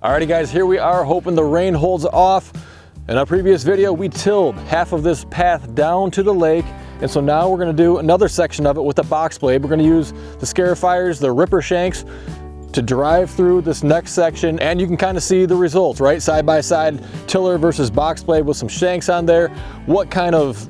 Alrighty guys, here we are, hoping the rain holds off. In our previous video, we tilled half of this path down to the lake, and so now we're gonna do another section of it with a box blade. We're gonna use the scarifiers, the ripper shanks, to drive through this next section, and you can kind of see the results, right? Side by side, tiller versus box blade with some shanks on there. What kind of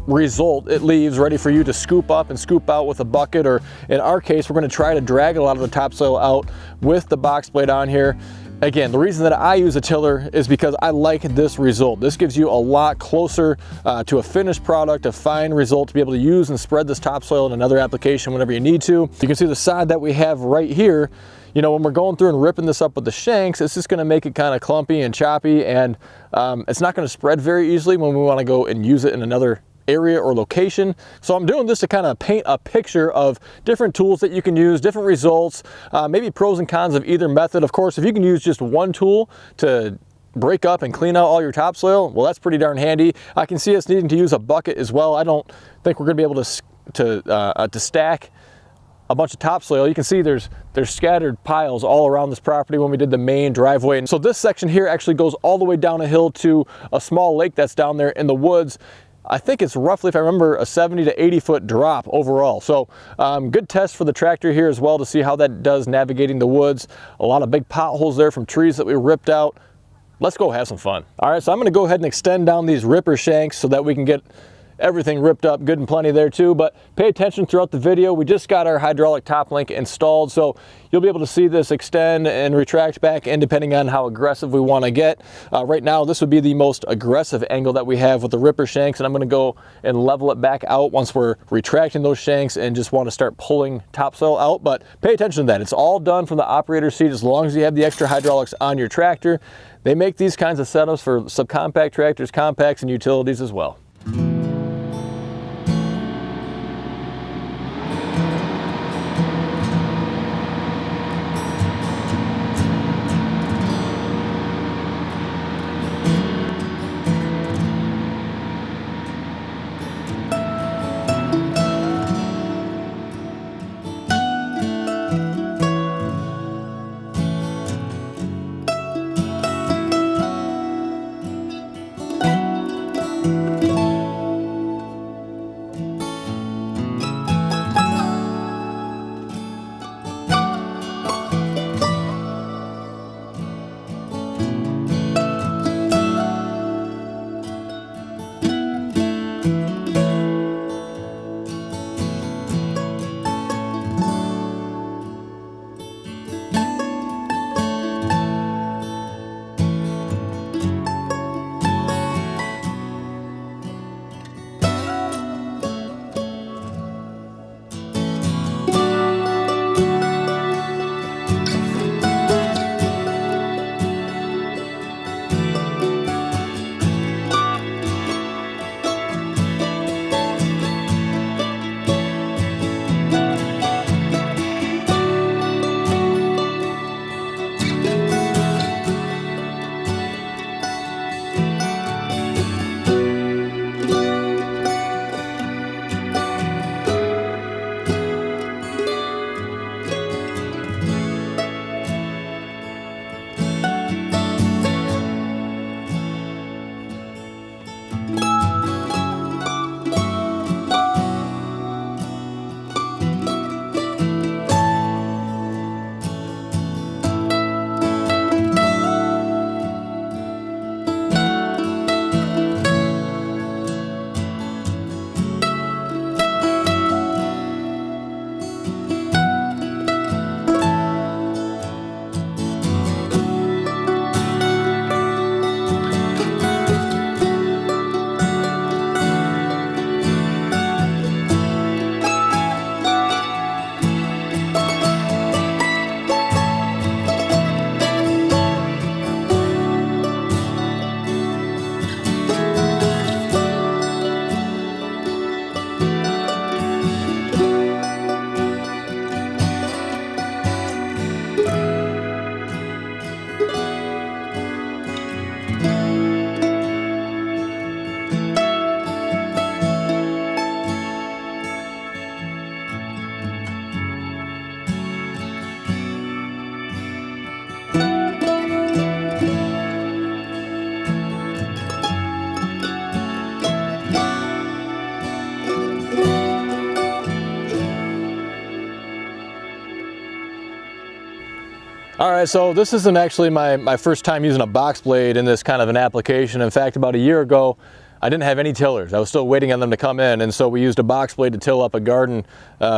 result it leaves ready for you to scoop up and scoop out with a bucket, or in our case, we're gonna try to drag a lot of the topsoil out with the box blade on here. Again, the reason that I use a tiller is because I like this result. This gives you a lot closer to a finished product, a fine result to be able to use and spread this topsoil in another application whenever you need to. You can see the side that we have right here. You know, when we're going through and ripping this up with the shanks, it's just gonna make it kind of clumpy and choppy, and it's not gonna spread very easily when we wanna go and use it in another area or location. So I'm doing this to kind of paint a picture of different tools that you can use, different results, maybe pros and cons of either method. Of course, if you can use just one tool to break up and clean out all your topsoil, well, that's pretty darn handy. I can see us needing to use a bucket as well. I don't think we're gonna be able to stack a bunch of topsoil. You can see there's scattered piles all around this property when we did the main driveway. And so this section here actually goes all the way down a hill to a small lake that's down there in the woods. I think it's roughly, if I remember, a 70 to 80 foot drop overall. So good test for the tractor here as well to see how that does navigating the woods. A lot of big potholes there from trees that we ripped out. Let's go have some fun. All right, so I'm gonna go ahead and extend down these ripper shanks so that we can get everything ripped up good and plenty there too, but pay attention throughout the video. We just got our hydraulic top link installed, so you'll be able to see this extend and retract back in depending on how aggressive we want to get. Right now, this would be the most aggressive angle that we have with the ripper shanks, and I'm going to go and level it back out once we're retracting those shanks and just want to start pulling topsoil out. But pay attention to that. It's all done from the operator's seat as long as you have the extra hydraulics on your tractor. They make these kinds of setups for subcompact tractors, compacts, and utilities as well. All right, so this isn't actually my first time using a box blade in this kind of an application. In fact, about a year ago, I didn't have any tillers. I was still waiting on them to come in, and so we used a box blade to till up a garden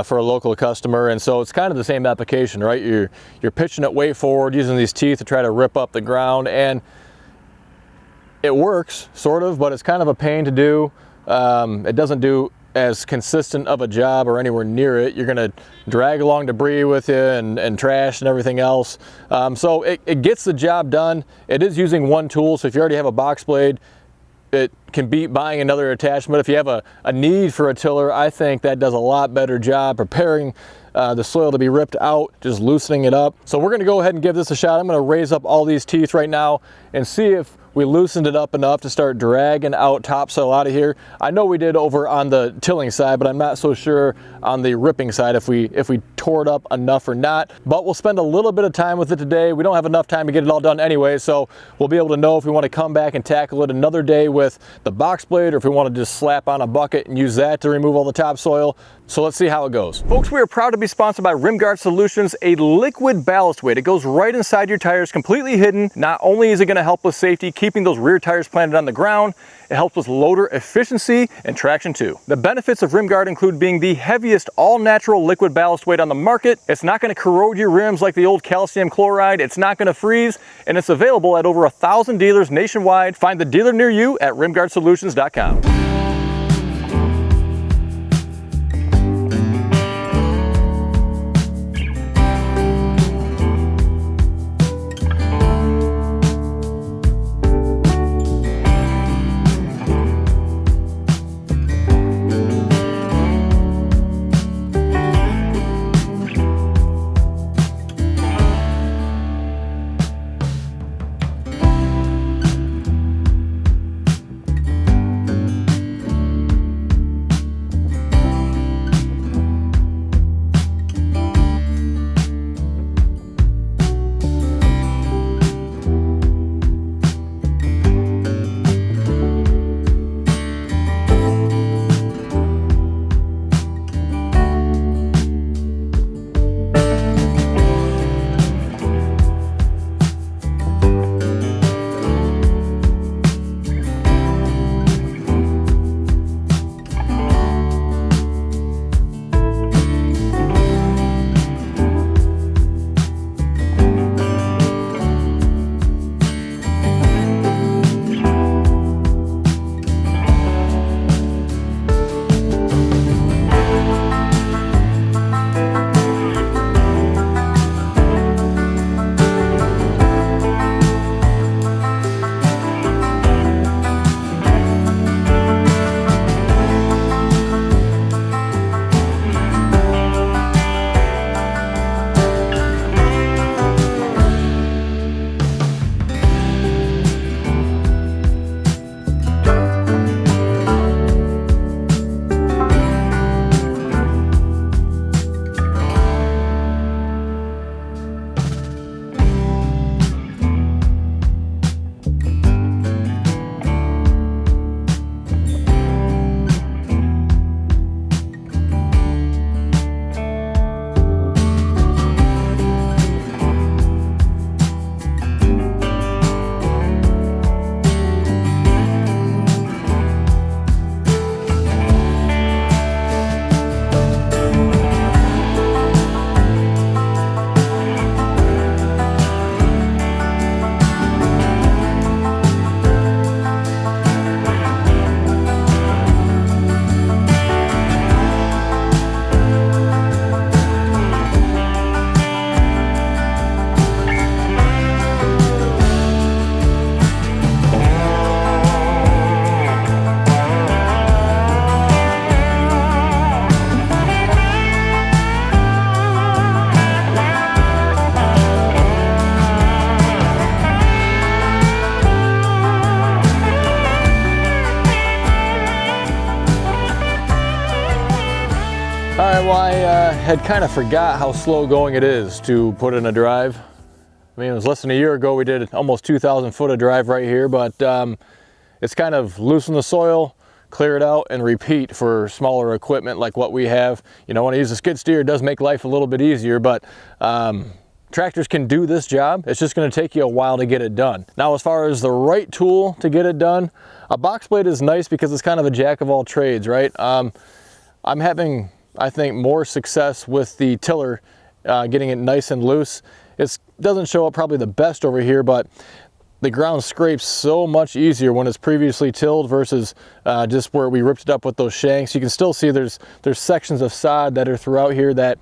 for a local customer. And so it's kind of the same application, right? You're pitching it way forward, using these teeth to try to rip up the ground, and it works, sort of, but it's kind of a pain to do. It doesn't do as consistent of a job or anywhere near it. You're gonna drag along debris with you and trash and everything else. So it gets the job done. It is using one tool, so if you already have a box blade, it can beat buying another attachment. If you have a need for a tiller, I think that does a lot better job preparing the soil to be ripped out, just loosening it up. So we're gonna go ahead and give this a shot. I'm gonna raise up all these teeth right now and see if we loosened it up enough to start dragging out topsoil out of here. I know we did over on the tilling side, but I'm not so sure on the ripping side if we tore it up enough or not. But we'll spend a little bit of time with it today. We don't have enough time to get it all done anyway, so we'll be able to know if we want to come back and tackle it another day with the box blade, or if we want to just slap on a bucket and use that to remove all the topsoil. So let's see how it goes. Folks, we are proud to be sponsored by RimGuard Solutions, a liquid ballast weight. It goes right inside your tires, completely hidden. Not only is it going to help with safety, keeping those rear tires planted on the ground, it helps with loader efficiency and traction too. The benefits of RimGuard include being the heaviest all-natural liquid ballast weight on the market. It's not going to corrode your rims like the old calcium chloride. It's not going to freeze, and it's available at over 1,000 dealers nationwide. Find the dealer near you at rimguardsolutions.com. Well, I had kind of forgot how slow going it is to put in a drive. I mean, it was less than a year ago we did almost 2,000 foot of drive right here, but it's kind of loosen the soil, clear it out, and repeat for smaller equipment like what we have. You know, when I use a skid steer, it does make life a little bit easier, but tractors can do this job. It's just going to take you a while to get it done. Now, as far as the right tool to get it done, a box blade is nice because it's kind of a jack of all trades, right? I'm having, I think, more success with the tiller, getting it nice and loose. It doesn't show up probably the best over here, but the ground scrapes so much easier when it's previously tilled versus just where we ripped it up with those shanks. You can still see there's sections of sod that are throughout here that,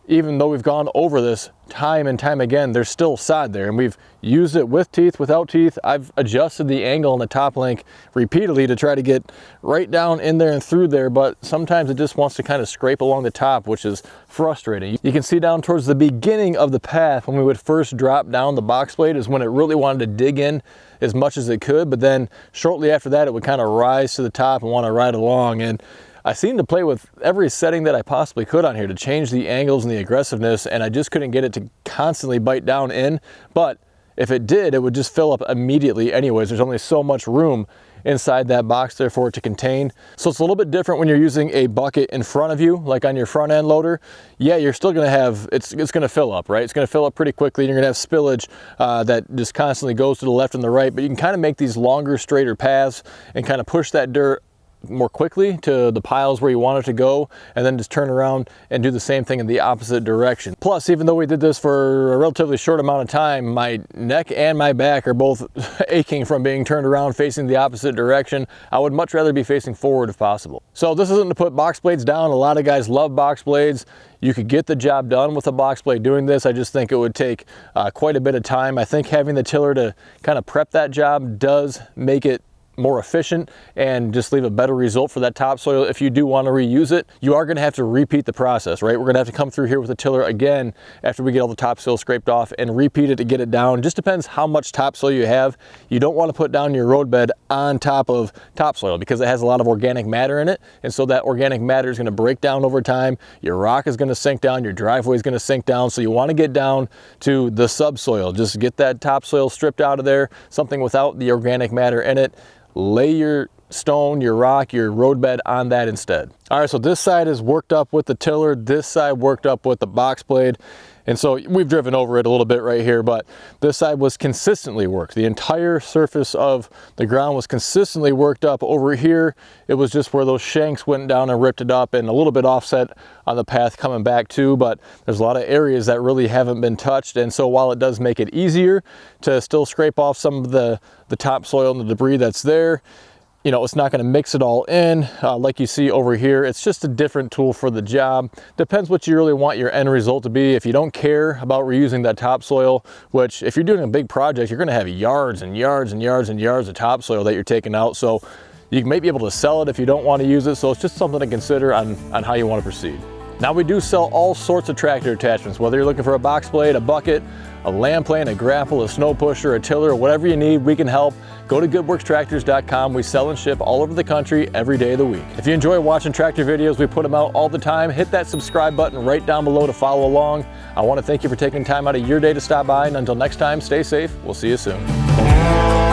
even though we've gone over this time and time again, there's still sod there, and we've used it with teeth, without teeth. I've adjusted the angle on the top link repeatedly to try to get right down in there and through there, but sometimes it just wants to kind of scrape along the top, which is frustrating. You can see down towards the beginning of the path when we would first drop down the box blade is when it really wanted to dig in as much as it could, but then shortly after that it would kind of rise to the top and want to ride along. And I seemed to play with every setting that I possibly could on here to change the angles and the aggressiveness, and I just couldn't get it to constantly bite down in. But if it did, it would just fill up immediately anyways. There's only so much room inside that box there for it to contain. So it's a little bit different when you're using a bucket in front of you, like on your front end loader. Yeah, you're still gonna have, it's gonna fill up, right? It's gonna fill up pretty quickly, and you're gonna have spillage that just constantly goes to the left and the right, but you can kind of make these longer, straighter paths and kind of push that dirt more quickly to the piles where you want it to go, and then just turn around and do the same thing in the opposite direction. Plus, even though we did this for a relatively short amount of time, my neck and my back are both aching from being turned around facing the opposite direction. I would much rather be facing forward if possible. So this isn't to put box blades down. A lot of guys love box blades. You could get the job done with a box blade doing this. I just think it would take quite a bit of time. I think having the tiller to kind of prep that job does make it more efficient and just leave a better result for that topsoil. If you do want to reuse it, you are going to have to repeat the process, right? We're going to have to come through here with the tiller again after we get all the topsoil scraped off and repeat it to get it down. Just depends how much topsoil you have. You don't want to put down your roadbed on top of topsoil because it has a lot of organic matter in it, and so that organic matter is going to break down over time. Your rock is going to sink down, your driveway is going to sink down, so you want to get down to the subsoil. Just get that topsoil stripped out of there, something without the organic matter in it. Lay your stone, your rock, your roadbed on that instead. All right, so this side is worked up with the tiller, this side worked up with the box blade. And so we've driven over it a little bit right here, but this side was consistently worked. The entire surface of the ground was consistently worked up. Over here, it was just where those shanks went down and ripped it up, and a little bit offset on the path coming back too, but there's a lot of areas that really haven't been touched. And so while it does make it easier to still scrape off some of the topsoil and the debris that's there, you know, it's not going to mix it all in like you see over here. It's just a different tool for the job. Depends what you really want your end result to be. If you don't care about reusing that topsoil, which if you're doing a big project, you're going to have yards and yards and yards and yards of topsoil that you're taking out. So you may be able to sell it if you don't want to use it. So it's just something to consider on how you want to proceed. Now, we do sell all sorts of tractor attachments, whether you're looking for a box blade, a bucket, a land plane, a grapple, a snow pusher, a tiller, whatever you need, we can help. Go to goodworkstractors.com. We sell and ship all over the country every day of the week. If you enjoy watching tractor videos, we put them out all the time. Hit that subscribe button right down below to follow along. I want to thank you for taking time out of your day to stop by, and until next time, stay safe. We'll see you soon.